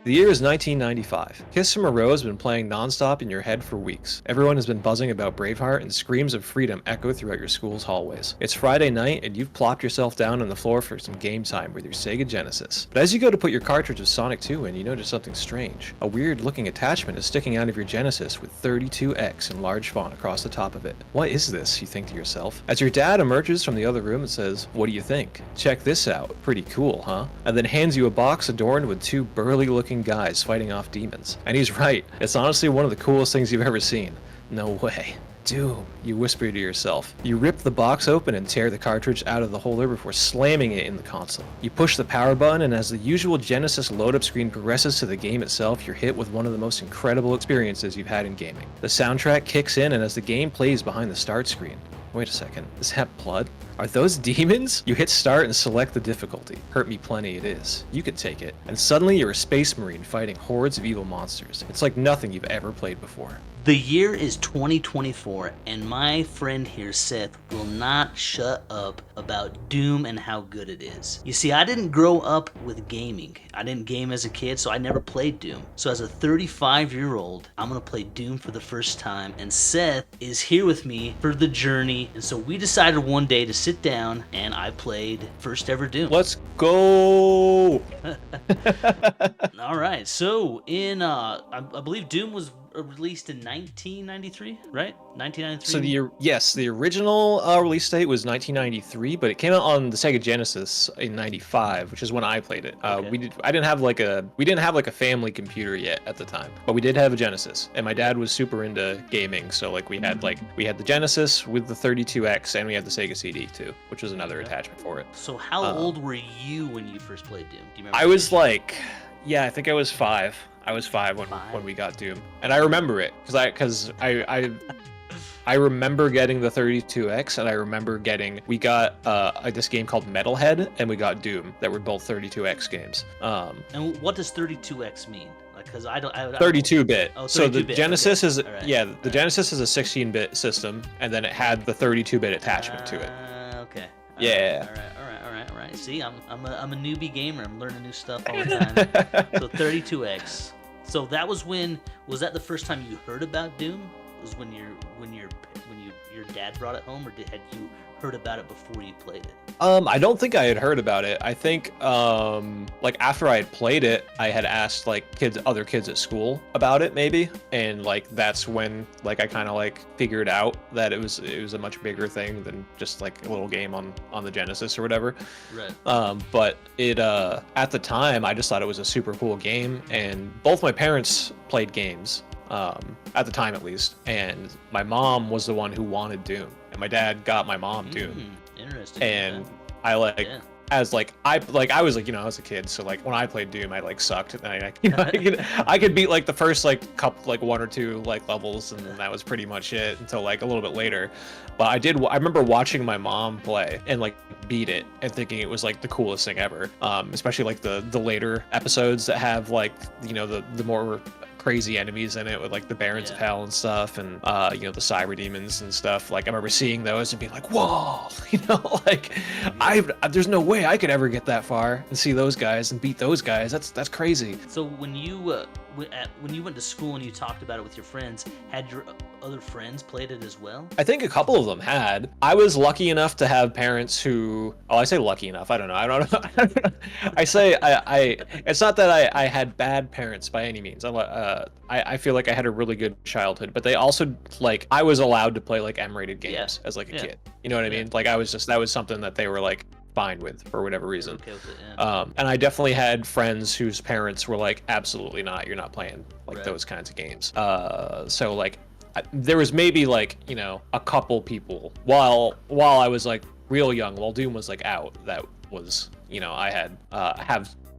The year is 1995. Kiss from a Rose has been playing nonstop in your head for weeks. Everyone has been buzzing about Braveheart, and screams of freedom echo throughout your school's hallways. It's Friday night, and you've plopped yourself down on the floor for some game time with your Sega Genesis. But as you go to put your cartridge of Sonic 2 in, you notice something strange. A weird-looking attachment is sticking out of your Genesis with 32X in large font across the top of it. What is this, you think to yourself? As your dad emerges from the other room and says, "What do you think? Check this out. Pretty cool, huh?" And then hands you a box adorned with two burly-looking guys fighting off demons. And he's right. It's honestly one of the coolest things you've ever seen. No way. Doom, you whisper to yourself. You rip the box open and tear the cartridge out of the holder before slamming it in the console. You push the power button, and as the usual Genesis load-up screen progresses to the game itself, you're hit with one of the most incredible experiences you've had in gaming. The soundtrack kicks in, and as the game plays behind the start screen, wait a second, is that blood? Are those demons? You hit start and select the difficulty. Hurt me plenty it is. You can take it. And suddenly you're a space marine fighting hordes of evil monsters. It's like nothing you've ever played before. The year is 2024, and my friend here, Seth, will not shut up about Doom and how good it is. You see, I didn't grow up with gaming. I didn't game as a kid, so I never played Doom. So as a 35-year-old, I'm gonna play Doom for the first time, and Seth is here with me for the journey. And so we decided one day to sit down, and I played first ever Doom. Let's go! All right, so in, I believe Doom was released in 1993, right? 1993? So the original release date was 1993, but it came out on the Sega Genesis in 95, which is when I played it. Okay. We didn't have like a family computer yet at the time, but we did have a Genesis, and my dad was super into gaming, so like we had the Genesis with the 32X, and we had the Sega CD too, which was another attachment for it. So how old were you when you first played Doom? Do you remember? I was like, yeah, I think I was 5. I was 5 when we got Doom, and I remember it because I remember getting the 32X, and I remember we got this game called Metalhead, and we got Doom that were both 32X games. And what does 32X mean? Because I don't 32-bit. Oh, 32-bit. So the Genesis is right. Genesis is a 16-bit system, and then it had the 32-bit attachment to it. Okay. Yeah. All right. See, I'm a newbie gamer. I'm learning new stuff all the time. So 32X. So that was was that the first time you heard about Doom? Was when your dad brought it home, or had you heard about it before you played it? I don't think I had heard about it. I think like after I had played it, I had asked like other kids at school about it maybe, and like that's when like I kind of like figured out that it was a much bigger thing than just like a little game on the Genesis or whatever. Right. But it at the time I just thought it was a super cool game, and both my parents played games at the time at least, and my mom was the one who wanted Doom, and my dad got my mom Doom. Interesting. And I I was like, I was a kid, so like when I played Doom, I like sucked, and I could beat like the first like couple, like 1 or 2 like levels, and then that was pretty much it until like a little bit later. But I remember watching my mom play and like beat it and thinking it was like the coolest thing ever. Especially like the later episodes that have like the more crazy enemies in it with like the Barons of Hell and stuff, and the cyber demons and stuff. Like I remember seeing those and being like, whoa, like there's no way I could ever get that far and see those guys and beat those guys. That's crazy. So when you went to school and you talked about it with your friends, had your other friends played it as well? I think a couple of them had. I was lucky enough to have parents who, I say lucky enough, I don't know. I say it's not that I had bad parents by any means. I feel like I had a really good childhood, but they also, like, I was allowed to play like M-rated games as like a kid. You know what I mean? Like that was something that they were like fine with for whatever reason. Okay with it, yeah. And I definitely had friends whose parents were like, absolutely not, you're not playing like those kinds of games. So like there was maybe like a couple people while I was like real young, while Doom was like out, that was I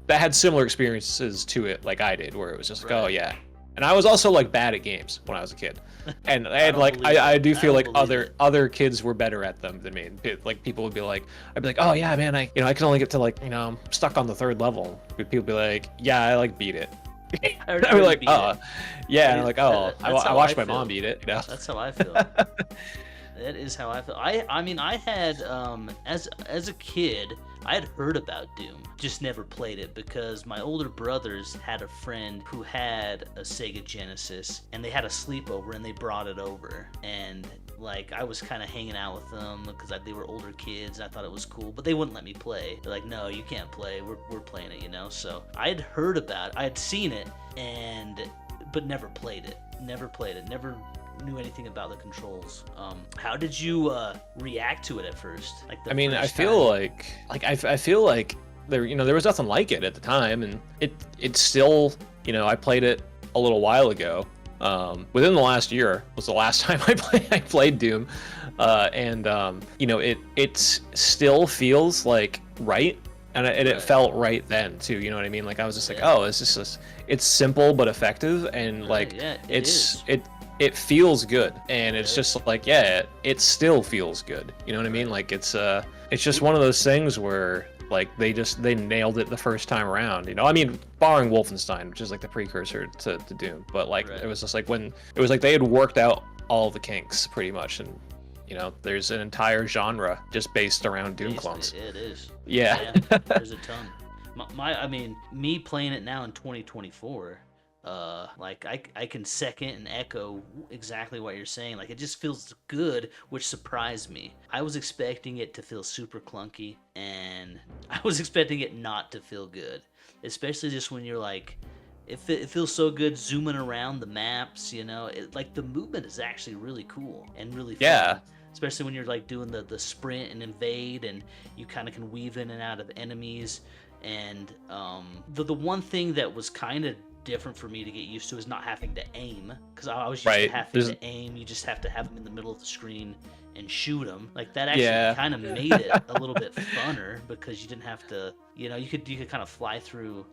had similar experiences to it like I did, where it was just like, oh yeah. And I was also like bad at games when I was a kid, and I do feel like other kids were better at them than me. Like people would be like, I'd be like, oh yeah, man, I can only get to like I'm stuck on the 3rd level. But people would be like, yeah, I like beat it. I'd be like, oh yeah, and I'm like, oh, I watched my mom beat it. That's how I feel. That is how I feel. I mean, I had as a kid, I had heard about Doom, just never played it because my older brothers had a friend who had a Sega Genesis, and they had a sleepover and they brought it over. And like I was kind of hanging out with them because they were older kids and I thought it was cool, but they wouldn't let me play. They're like, no, you can't play. We're playing it, you know? So I had heard about it. I had seen it, but never played it. Never played it. Never knew anything about the controls. How did you react to it at first? Like I mean, I feel like there was nothing like it at the time, and it still, I played it a little while ago. Within the last year was the last time I played Doom, and it still feels like right. And it felt right then too, you know what I mean? Like I was just like, oh, it's simple but effective, and like it feels good, and it's just like, yeah, it still feels good. You know what I mean? Like it's just one of those things where like they nailed it the first time around. I mean, barring Wolfenstein, which is like the precursor to Doom, but like it was just like when it was like they had worked out all the kinks pretty much, and there's an entire genre just based around Doom clones. It is. Yeah. There's a ton. I mean, me playing it now in 2024, like I can second and echo exactly what you're saying. Like it just feels good, which surprised me. I was expecting it to feel super clunky, and I was expecting it not to feel good, especially just when you're like, it feels so good zooming around the maps. Like the movement is actually really cool and really fun. Yeah. Especially when you're like doing the sprint and invade, and you kind of can weave in and out of enemies. And the one thing that was kind of different for me to get used to is not having to aim, because I was used to having to aim. You just have to have them in the middle of the screen and shoot them. Like that actually kind of made it a little bit funner, because you didn't have to, you could kind of fly through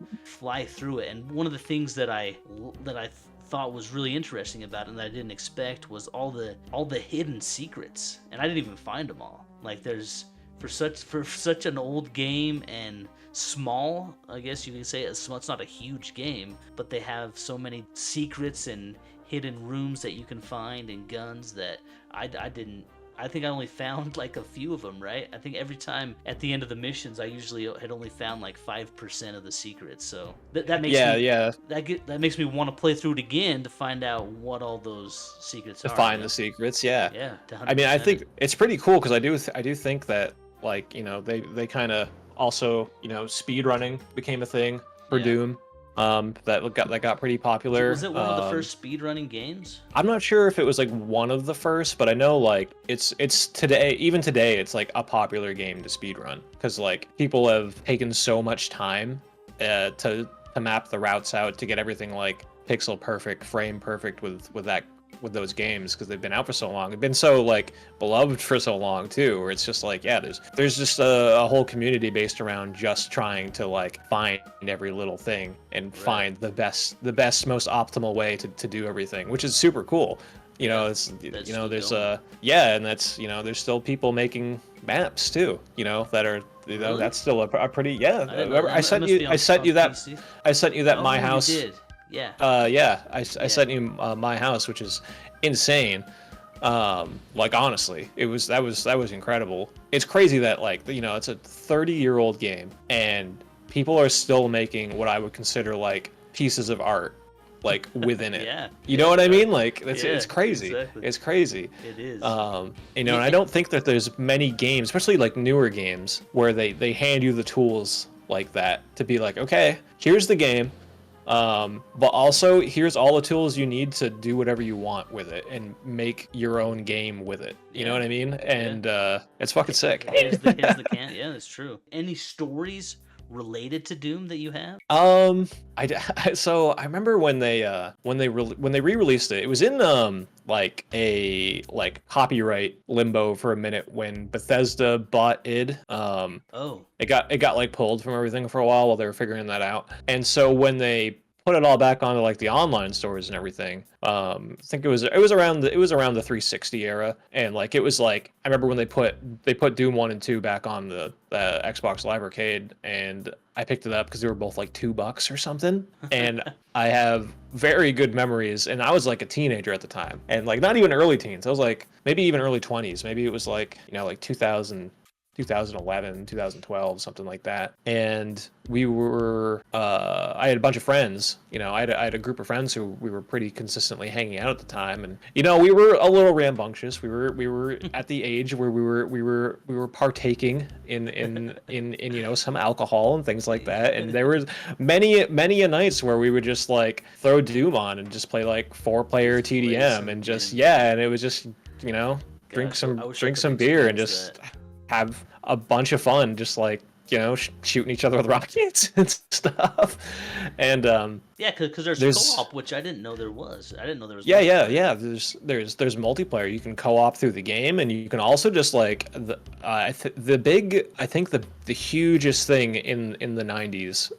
it. And one of the things that I thought was really interesting about it and that I didn't expect was all the hidden secrets, and I didn't even find them all. Like there's for such an old game and small, I guess you can say it's not a huge game, but they have so many secrets and hidden rooms that you can find and guns that I think I only found like a few of them, right? I think every time at the end of the missions, I usually had only found like 5% of the secrets. So that makes that makes me want to play through it again to find out what all those secrets are. To find the secrets, yeah. Yeah. I mean, I think it's pretty cool because I do think that like they kind of also speed running became a thing for Doom. That got pretty popular. Was it one of the first speedrunning games? I'm not sure if it was like one of the first, but I know like it's today, even today, it's like a popular game to speedrun, because like people have taken so much time to map the routes out to get everything like pixel perfect, frame perfect with those games, because they've been out for so long. They've been so like beloved for so long too, where it's just like, yeah, there's just a whole community based around just trying to like find every little thing and find the best most optimal way to do everything, which is super cool. There's and that's there's still people making maps too, that are Really? that's still a pretty I sent you that My House. You did. Yeah. I sent you My House, which is insane. Like honestly, that was incredible. It's crazy that like it's a 30-year-old game and people are still making what I would consider like pieces of art like within it. You know what I mean? Like it's crazy. Exactly. It's crazy. It is. And I don't think that there's many games, especially like newer games, where they hand you the tools like that to be like, okay, here's the game. But also here's all the tools you need to do whatever you want with it and make your own game with it. You know what I mean? And it's fucking sick. Here's the can. Yeah, that's true. Any stories related to Doom that you have? So I remember when they re-released it. It was in like a copyright limbo for a minute when Bethesda bought id. It got like pulled from everything for a while they were figuring that out. And so when they put it all back onto like the online stores and everything, I think it was around the 360 era, and like it was like I remember when they put Doom 1 and 2 back on the Xbox Live Arcade, and I picked it up because they were both like $2 or something, and I have very good memories. And I was like a teenager at the time, and like not even early teens. I was like maybe even early 20s. Maybe it was like like 2000. 2011, 2012, something like that. And I had a bunch of friends, I had a group of friends who we were pretty consistently hanging out at the time. And, we were a little rambunctious. We were at the age where we were partaking in some alcohol and things like that. And there was many a nights where we would just like throw Doom on and just play like 4-player TDM and just, and it was just, drink some beer and just have a bunch of fun, just like shooting each other with rockets and stuff. And because there's co-op, which I didn't know there was. I didn't know there was. Yeah. There's multiplayer. You can co-op through the game, and you can also just like I think the hugest thing in the 90s.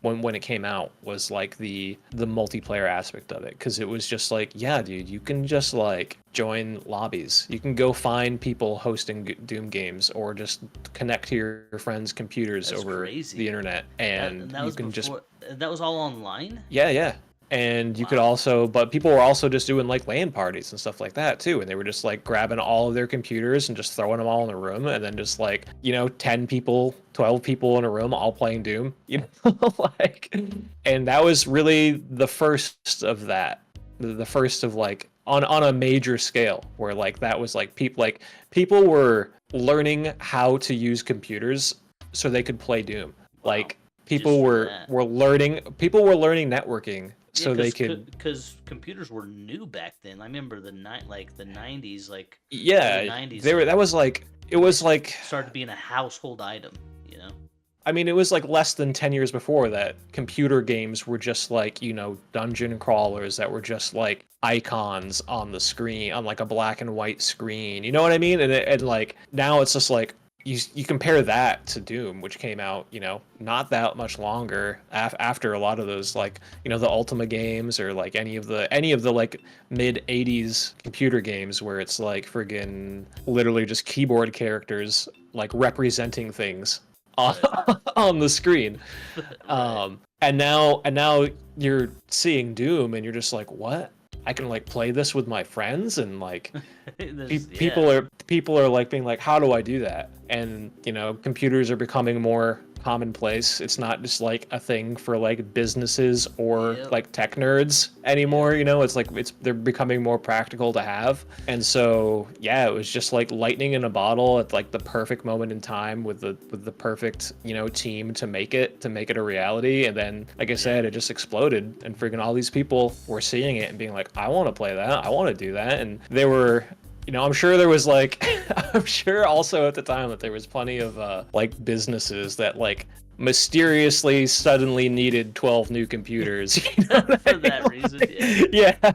When it came out was like the multiplayer aspect of it, because it was just like, yeah, dude, you can just like join lobbies, you can go find people hosting Doom games, or just connect to your friends' computers over the internet, and that was that was all online. Yeah. And you could also, but people were also just doing like LAN parties and stuff like that too. And they were just like grabbing all of their computers and just throwing them all in a room. And then just like, 10 people, 12 people in a room all playing Doom, and that was really the first of that. The first of like on a major scale, where like that was like people were learning how to use computers so they could play Doom. Wow. Like people were learning networking. So they could, because computers were new back then. I remember the 90s, like the 90s. That was like, it was like started being a household item. I mean, it was like less than 10 years before that computer games were just like, dungeon crawlers that were just like icons on the screen, on like a black and white screen. You know what I mean? And like now it's just like, you compare that to Doom, which came out, not that much longer after a lot of those, like, the Ultima games, or like any of the like mid 80s computer games where it's like friggin' literally just keyboard characters like representing things on the screen. And now you're seeing Doom and you're just like, what? I can like play this with my friends, and like people are like being like, how do I do that? And computers are becoming more commonplace. It's not just like a thing for like businesses or like tech nerds anymore. They're becoming more practical to have. And so it was just like lightning in a bottle at like the perfect moment in time with the perfect team to make it a reality. And then, like I said, it just exploded, and freaking all these people were seeing it and being like, I want to play that, I want to do that. And they were, I'm sure there was like, I'm sure also at the time that there was plenty of like businesses that like mysteriously suddenly needed 12 new computers. For that reason, yeah.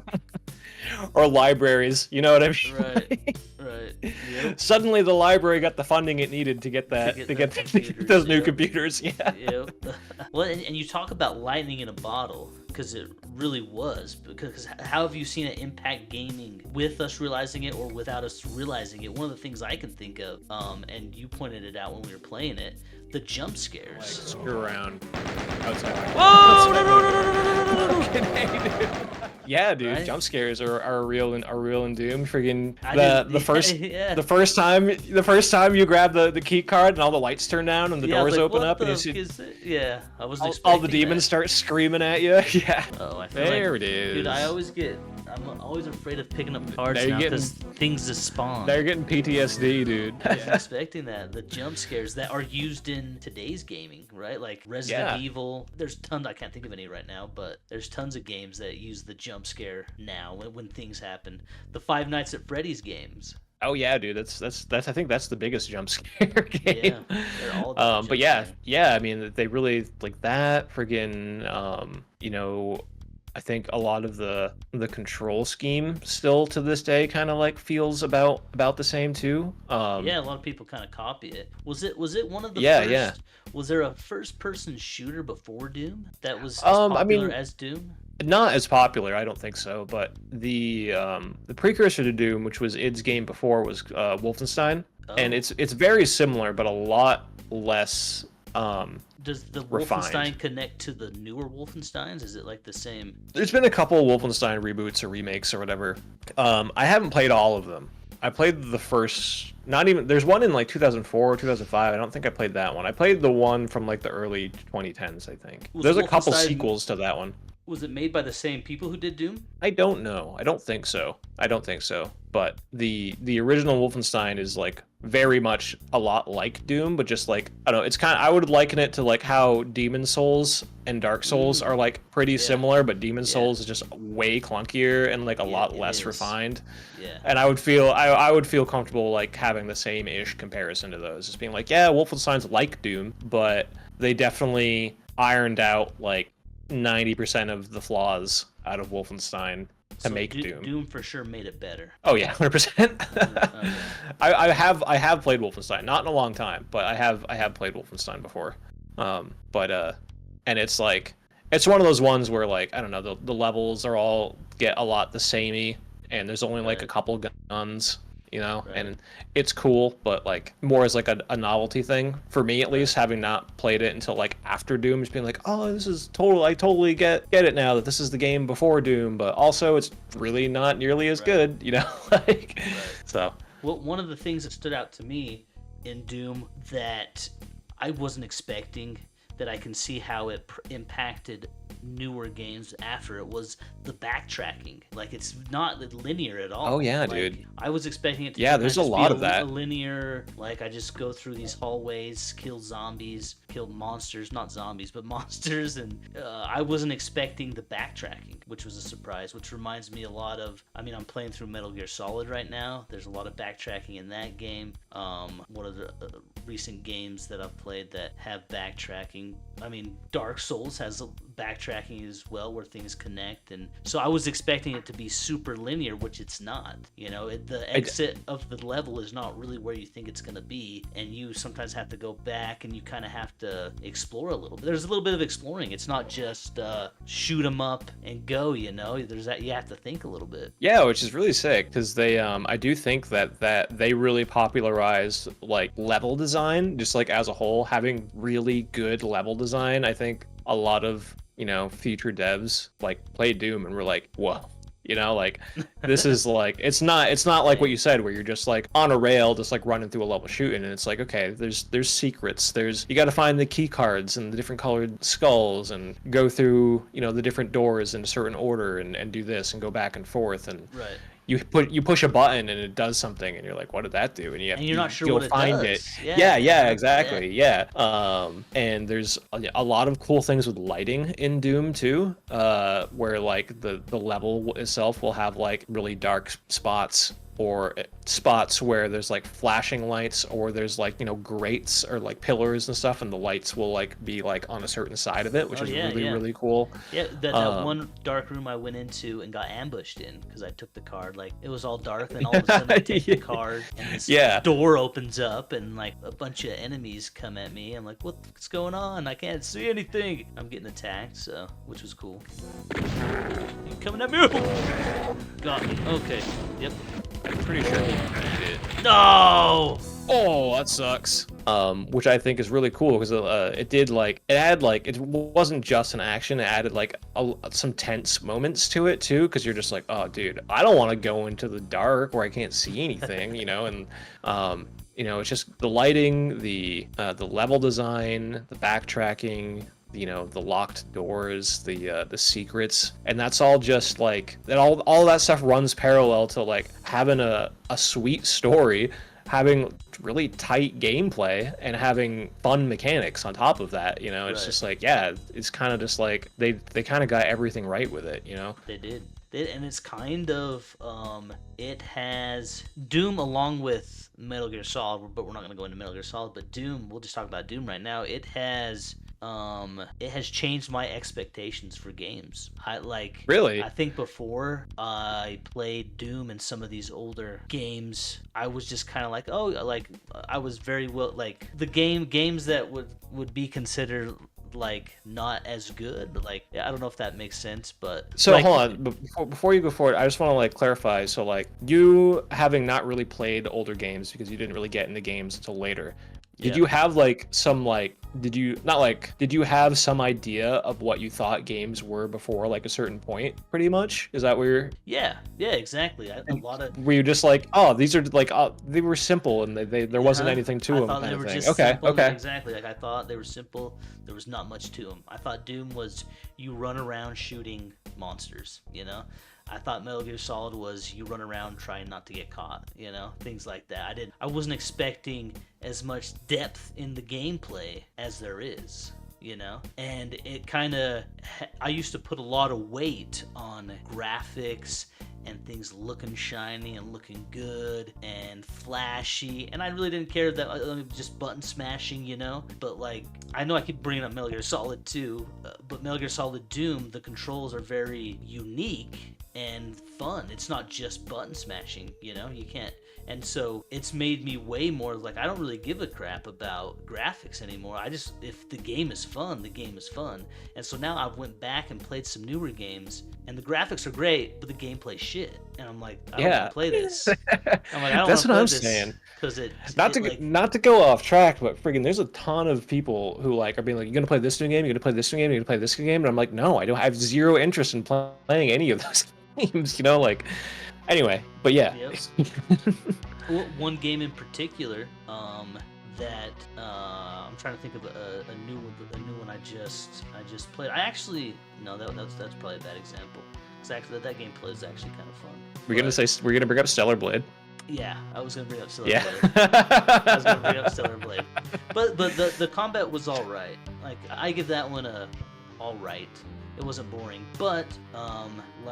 Or libraries, you know what I mean? Right. Yep. Suddenly the library got the funding it needed to get those new computers. Yeah. Yep. Well, and you talk about lightning in a bottle, because it really was. Because how have you seen it impact gaming with us realizing it or without us realizing it? One of the things I can think of, and you pointed it out when we were playing it, the jump scares. Like, screw around outside. Whoa! No. Yeah, dude, right? Jump scares are real in Doom. Friggin' the first time you grab the key card and all the lights turn down and the doors open up and you see I was all the demons start screaming at you. Yeah. Oh, I feel there like, it is. Dude, I'm always afraid of picking up cards now because things just spawn. They're getting PTSD, dude. I was expecting that. The jump scares that are used in today's gaming, right? Like Resident Evil. There's tons, I can't think of any right now, but there's tons of games that use the jump scare now when things happen. The Five Nights at Freddy's games. Oh yeah, dude, that's I think that's the biggest jump scare game. Yeah, they're all but yeah, I mean, they really like that friggin' I think a lot of the control scheme still to this day kind of like feels about the same too. A lot of people kind of copy it. Was it one of the first? Yeah. Was there a first-person shooter before Doom that was as popular as Doom? Not as popular, I don't think so. But the precursor to Doom, which was id's game before, was Wolfenstein, and it's very similar, but a lot less. Does the refined. Wolfenstein connect to the newer Wolfensteins? Is it like the same? There's been a couple Wolfenstein reboots or remakes or whatever. I haven't played all of them. I played the first. Not even. There's one in like 2004 or 2005. I don't think I played that one. I played the one from like the early 2010s. I think Was there's a couple Wolfenstein sequels to that one. was it made by the same people who did Doom? I don't know. I don't think so. I don't think so. But the original Wolfenstein is like very much a lot like Doom, but just like I don't know. It's kind of I would liken it to like how Demon Souls and Dark Souls are like pretty Yeah. similar, but Demon Yeah. Souls is just way clunkier and like a Yeah, lot it less is. refined. Yeah. And I would feel comfortable like having the same ish comparison to those, just being like, yeah, Wolfenstein's like Doom, but they definitely ironed out like 90% of the flaws out of Wolfenstein to So make Doom. Doom for sure made it better. Oh yeah, 100%. Okay. I have played Wolfenstein, not in a long time, but I have played Wolfenstein before. And it's like it's one of those ones where like I don't know the levels are all get a lot the samey, and there's only like a Right. couple guns, Right. and it's cool, but like more as like a novelty thing for me at least, having not played it until like after Doom, just being like, oh, this is total. I totally get it now that this is the game before Doom, but also it's really not nearly as Right. good, like so. Well, one of the things that stood out to me in Doom that I wasn't expecting, that I can see how it impacted newer games after it, was the backtracking. Like, it's not linear at all. Oh, yeah, Like, dude. I was expecting it to Yeah, kinda there's a just be lot of that. a linear, like, I just go through these hallways, kill zombies, kill monsters, not zombies, but monsters, and I wasn't expecting the backtracking, which was a surprise, which reminds me a lot of, I mean, I'm playing through Metal Gear Solid right now. There's a lot of backtracking in that game. One of the recent games that I've played that have backtracking. I mean, Dark Souls has backtracking as well, where things connect, and so I was expecting it to be super linear, which it's not. The exit of the level is not really where you think it's going to be, and you sometimes have to go back and you kind of have to explore a little bit. There's a little bit of exploring. It's not just shoot 'em up and go. There's that, you have to think a little bit. Yeah, which is really sick because they I do think that they really popularized like level design just like as a whole, having really good level design. I think a lot of future devs like played Doom and were like, whoa, like this is like it's not like what you said where you're just like on a rail just like running through a level shooting, and it's like, okay, there's secrets, you got to find the key cards and the different colored skulls and go through the different doors in a certain order and do this and go back and forth, and Right. you push a button and it does something and you're like, what did that do? And And you're not sure you'll what it find does. it. Yeah. Exactly. Yeah. And there's a lot of cool things with lighting in Doom too, where like the level itself will have like really dark spots, or spots where there's like flashing lights, or there's like grates or like pillars and stuff, and the lights will like be like on a certain side of it, which is really cool. Yeah, that one dark room I went into and got ambushed in because I took the card. Like, it was all dark, and all of a sudden I take the card, and this door opens up, and like a bunch of enemies come at me. I'm like, what's going on? I can't see anything. I'm getting attacked, so which was cool. You coming at me? Got me. Okay. Yep. I'm pretty sure he beat it. No. Oh, that sucks. Which I think is really cool because it wasn't just an action. It added like some tense moments to it too, because you're just like, oh, dude, I don't want to go into the dark where I can't see anything, and it's just the lighting, the level design, the backtracking, the locked doors, the secrets, and that's all just like that. All that stuff runs parallel to like having a sweet story, having really tight gameplay, and having fun mechanics on top of that. It's just like, yeah, it's kind of just like they kind of got everything right with it. They did. And it's kind of it has Doom along with Metal Gear Solid, but we're not going to go into Metal Gear Solid. But Doom, we'll just talk about Doom right now. It has changed my expectations for games. Really? I think before I played Doom and some of these older games, I was just kind of like, oh, like I was very well, like the games that would be considered like not as good. Like, I don't know if that makes sense, but so like, hold on, before you go forward, I just want to like clarify. So like, you having not really played older games because you didn't really get into games until later, Did Yeah. you have like some like did you have some idea of what you thought games were before like a certain point, pretty much? Is that where you're Yeah, exactly. A and lot of were you just like, oh, these are like they were simple and they there wasn't yeah. anything to I them thought kind they of were thing? just Okay, simple. okay. Exactly. Like I thought they were simple. There was not much to them. I thought Doom was you run around shooting monsters. I thought Metal Gear Solid was you run around trying not to get caught. Things like that. I wasn't expecting as much depth in the gameplay as there is. And it kind of I used to put a lot of weight on graphics and things looking shiny and looking good and flashy, and I really didn't care that just button smashing, but like I know I keep bringing up Metal Gear Solid 2, but Metal Gear Solid Doom, the controls are very unique and fun. It's not just button smashing, you can't. And so it's made me way more like I don't really give a crap about graphics anymore. If the game is fun, the game is fun. And so now I've went back and played some newer games, and the graphics are great, but the gameplay's shit. And I'm like, I don't want to play this. I'm like, I don't want That's to what play I'm this saying. because like Not to go off track, but friggin' there's a ton of people who like are being like, you're gonna play this new game, you're gonna play this new game, you're gonna play this new game, and I'm like, no, I have zero interest in playing any of those games, like. Anyway, but yeah. Yep. One game in particular that I'm trying to think of a new one I just played. I actually no that's probably a bad example. Because actually that gameplay is actually kind of fun. We're gonna bring up Stellar Blade. Yeah, I was gonna bring up Stellar Yeah. Blade. I was gonna bring up Stellar Blade, but the combat was all right. Like I give that one a all right. It wasn't boring, but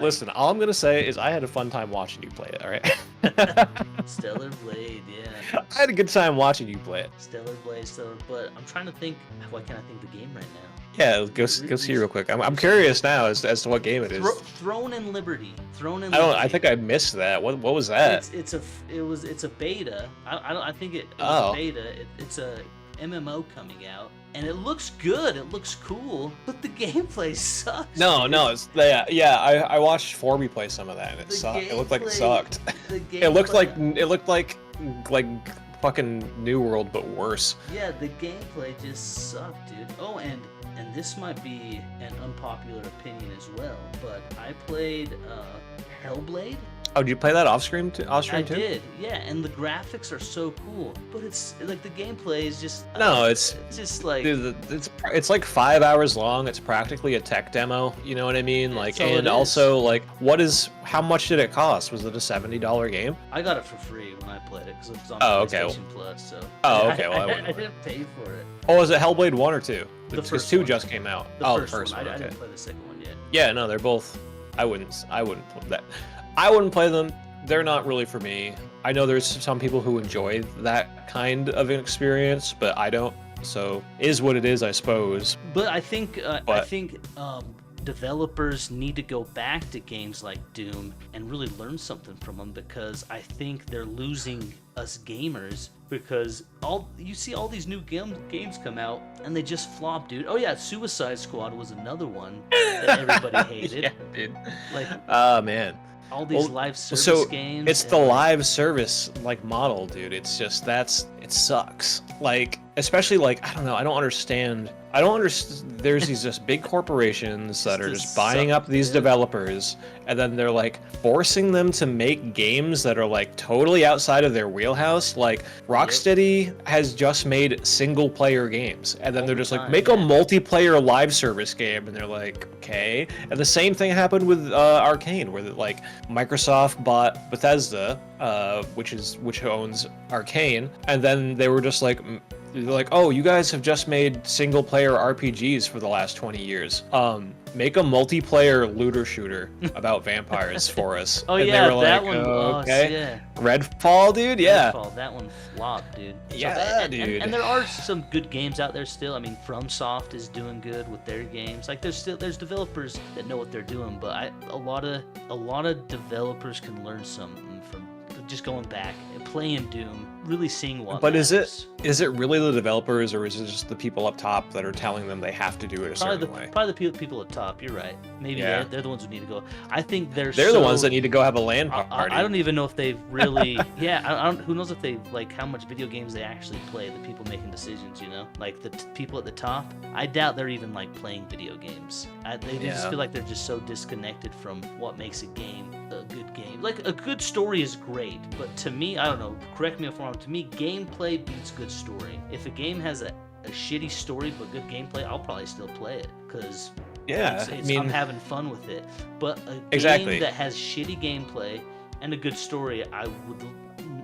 Listen, all I'm gonna say is I had a fun time watching you play it. All right. Stellar Blade, yeah. I had a good time watching you play it. Stellar Blade, but I'm trying to think. Why can't I think of the game right now? Yeah, go see real quick. I'm curious now as to what game it is. Throne and Liberty. I think I missed that. What was that? It's a beta. I think it was Oh. a beta. It's a MMO coming out, and it looks good. It looks cool, but the gameplay sucks. No, dude. no, it's yeah. I watched Forby play some of that, and it The sucked. It looked like it gameplay- sucked. The It looked gameplay- like fucking New World, but worse. Yeah, the gameplay just sucked, dude. Oh, and this might be an unpopular opinion as well, but I played Hellblade. Oh, did you play that off stream too? I did, yeah, and the graphics are so cool, but it's like the gameplay is just it's just like Dude, it's like 5 hours long. It's practically a tech demo. You know what I mean? Like, That's all it and is. also like, how much did it cost? Was it a $70 game? I got it for free when I played it because it was on Oh, okay, PlayStation Plus. So Oh, okay, well, I I wouldn't- didn't pay for it. Oh, was it Hellblade 1 or 2? The Because first 2 one. just came out. The first one. I Okay. didn't play the second one yet. Yeah, no, they're both. I wouldn't play that. I wouldn't play them. They're not really for me. I know there's some people who enjoy that kind of an experience, but I don't. So is what it is, I suppose. But I think But- developers need to go back to games like Doom and really learn something from them, because I think they're losing us gamers, because you see all these new games come out and they just flop, dude. Oh yeah, Suicide Squad was another one that everybody hated. Yeah, dude. Like Oh man. all these Well, live service So games. it's the live service like model, dude. It's just it sucks. Like, especially like I don't know. I don't understand. There's these just big corporations that are just buying up these developers, and then they're like forcing them to make games that are like totally outside of their wheelhouse. Like Rocksteady has just made single player games, and then All they're the just like time, make a yeah. multiplayer live service game, and they're like, okay. And the same thing happened with Arcane, where like Microsoft bought Bethesda, which owns Arcane, and then they were just like. They're like, oh, you guys have just made single-player RPGs for the last 20 years. Make a multiplayer looter shooter about vampires for us. Oh And yeah, they were that like, one. okay. Yeah. Redfall, dude. Yeah. Redfall, that one flopped, dude. Yeah, dude. And there are some good games out there still. I mean, FromSoft is doing good with their games. Like, there's developers that know what they're doing, but a lot of developers can learn something from just going back and playing Doom, really seeing what But matters. is it really the developers, or is it just the people up top that are telling them they have to do it a certain way? Probably the people at top. You're right. Maybe Yeah. they're the ones who need to go. I think they're the ones that need to go have a LAN I party. don't even know if they've really. Yeah, I don't. Who knows if they like how much video games they actually play? The people making decisions, you know, like the people at the top. I doubt they're even like playing video games. They just feel like they're just so disconnected from what makes a game a good game. Like a good story is great, but to me, I don't know. Correct me if I'm wrong. To me, gameplay beats good story. If a game has a shitty story but good gameplay, I'll probably still play it because I'm having fun with it. But a game that has shitty gameplay and a good story, I would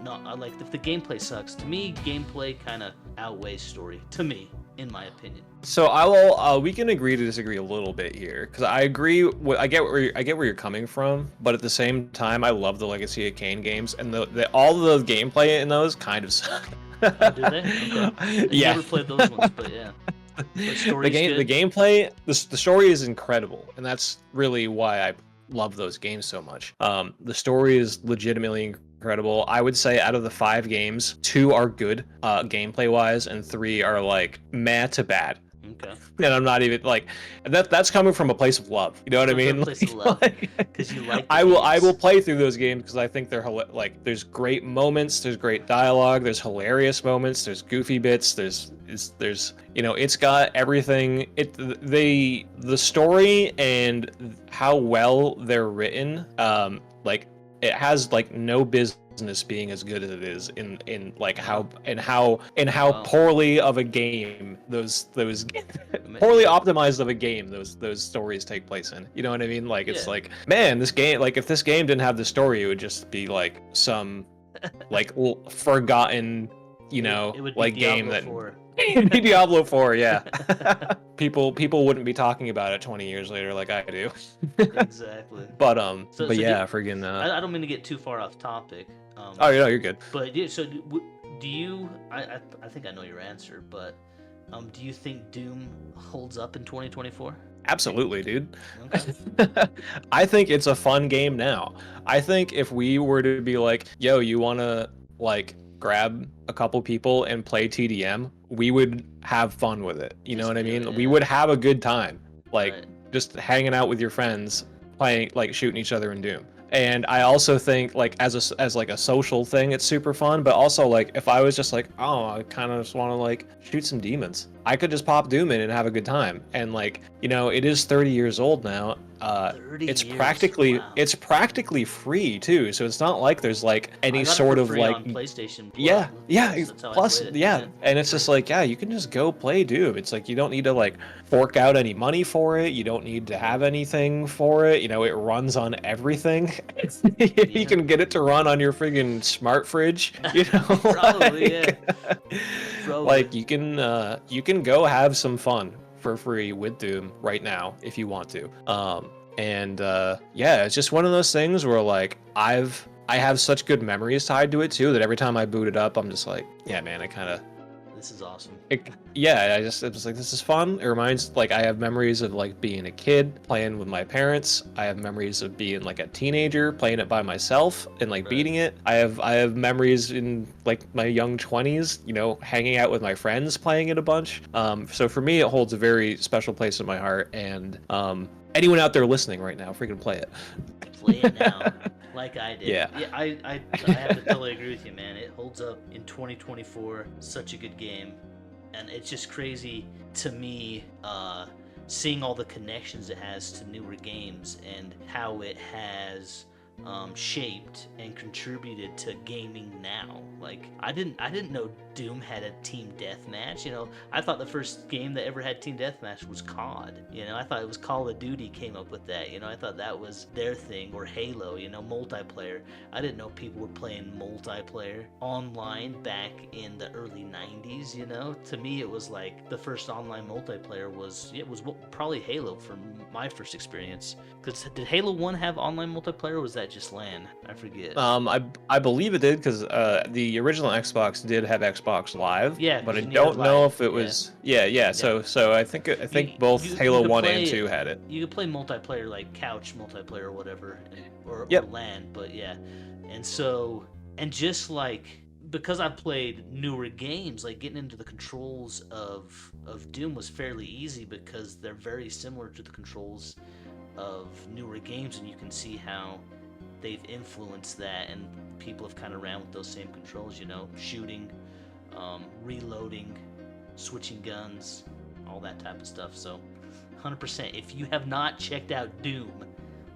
not. I like if the gameplay sucks. To me, gameplay kind of outweighs story. To me, in my opinion. So I will. We can agree to disagree a little bit here, because I agree. I get where you're coming from, but at the same time, I love the Legacy of Kain games, and all the gameplay in those kind of suck. Oh, do they? Okay. I never played those ones, but yeah. But the gameplay, the story is incredible, and that's really why I love those games so much. The story is legitimately incredible. I would say out of the 5 games, 2 are good gameplay wise, and 3 are like meh to bad. Okay. And I'm not even like that's coming from a place of love. You know what I mean? Place of love. Because you like. I will play through those games because I think they're like there's great moments, there's great dialogue, there's hilarious moments, there's goofy bits, there's you know, it's got everything. The story and how well they're written, like it has like no business being as good as it is in like how poorly of a game those poorly optimized of a game those stories take place in. You know what I mean? Like it's like, man, this game, like if this game didn't have the story, it would just be like some like forgotten, you know, it would like be game Diablo that 4. Diablo 4, yeah. people wouldn't be talking about it 20 years later like I do. Exactly. But yeah, friggin' I don't mean to get too far off topic. Oh, no, you're good. But yeah, so do you? I think I know your answer, but do you think Doom holds up in 2024? Absolutely, dude. Okay. I think it's a fun game now. I think if we were to be like, yo, you want to like grab a couple people and play TDM, we would have fun with it. You know what I mean? Yeah. We would have a good time, like just hanging out with your friends, playing, like shooting each other in Doom. And I also think like as like a social thing, it's super fun. But also like if I was just like, oh, I kind of just want to like shoot some demons, I could just pop Doom in and have a good time. And like, you know, it is 30 years old now. It's practically free too, so it's not like there's like any sort of like on PlayStation Plus. And it's just like, yeah, you can just go play Doom. It's like you don't need to like fork out any money for it, you don't need to have anything for it, you know, it runs on everything. You can get it to run on your friggin' smart fridge, you know. Probably. Like you can go have some fun for free with Doom right now if you want to. Yeah, it's just one of those things where like I have such good memories tied to it too that every time I boot it up, I'm just like, yeah, man, this is awesome. It was like, this is fun. It reminds, like, I have memories of like being a kid playing with my parents. I have memories of being like a teenager playing it by myself and like beating it. I have memories in like my young 20s, you know, hanging out with my friends playing it a bunch. So for me, it holds a very special place in my heart. And anyone out there listening right now, freaking play it. Play it now. Like I did. Yeah. I have to totally agree with you, man. It holds up in 2024. Such a good game. And it's just crazy to me seeing all the connections it has to newer games and how it has shaped and contributed to gaming now. Like I didn't know Doom had a team deathmatch. You know, I thought the first game that ever had team deathmatch was COD. You know, I thought it was Call of Duty came up with that. You know, I thought that was their thing, or Halo. You know, multiplayer. I didn't know people were playing multiplayer online back in the early 90s. You know, to me it was like the first online multiplayer was probably Halo for my first experience. Because did Halo 1 have online multiplayer, or was that just LAN? I forget. I believe it did, because the original Xbox did have Xbox Live. Yeah, but I don't know if it was. Yeah. So I think both Halo 1 and 2 had it. You could play multiplayer, like couch multiplayer or whatever, or LAN. But yeah, and so And just like because I played newer games, like getting into the controls of Doom was fairly easy because they're very similar to the controls of newer games, and you can see how they've influenced that, and people have kind of ran with those same controls, you know, shooting, reloading, switching guns, all that type of stuff. So 100%, if you have not checked out Doom,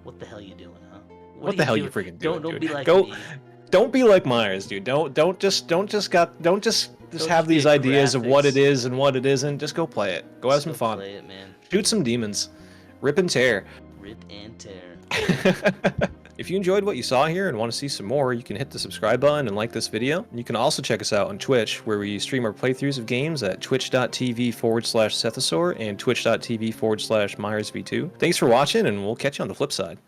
what the hell you doing, huh? What are the hell doing? you freaking doing, Don't dude? be like Go, me. don't be like Myers, dude. Don't just Don't have just be these a ideas of what it graphics. is and what it isn't. Just go play it. Go have Just some go fun. play it, man. Shoot some demons. Rip and tear. Rip and tear. If you enjoyed what you saw here and want to see some more, you can hit the subscribe button and like this video. You can also check us out on Twitch, where we stream our playthroughs of games at twitch.tv/Sethosaur and twitch.tv/MyersV2. Thanks for watching, and we'll catch you on the flip side.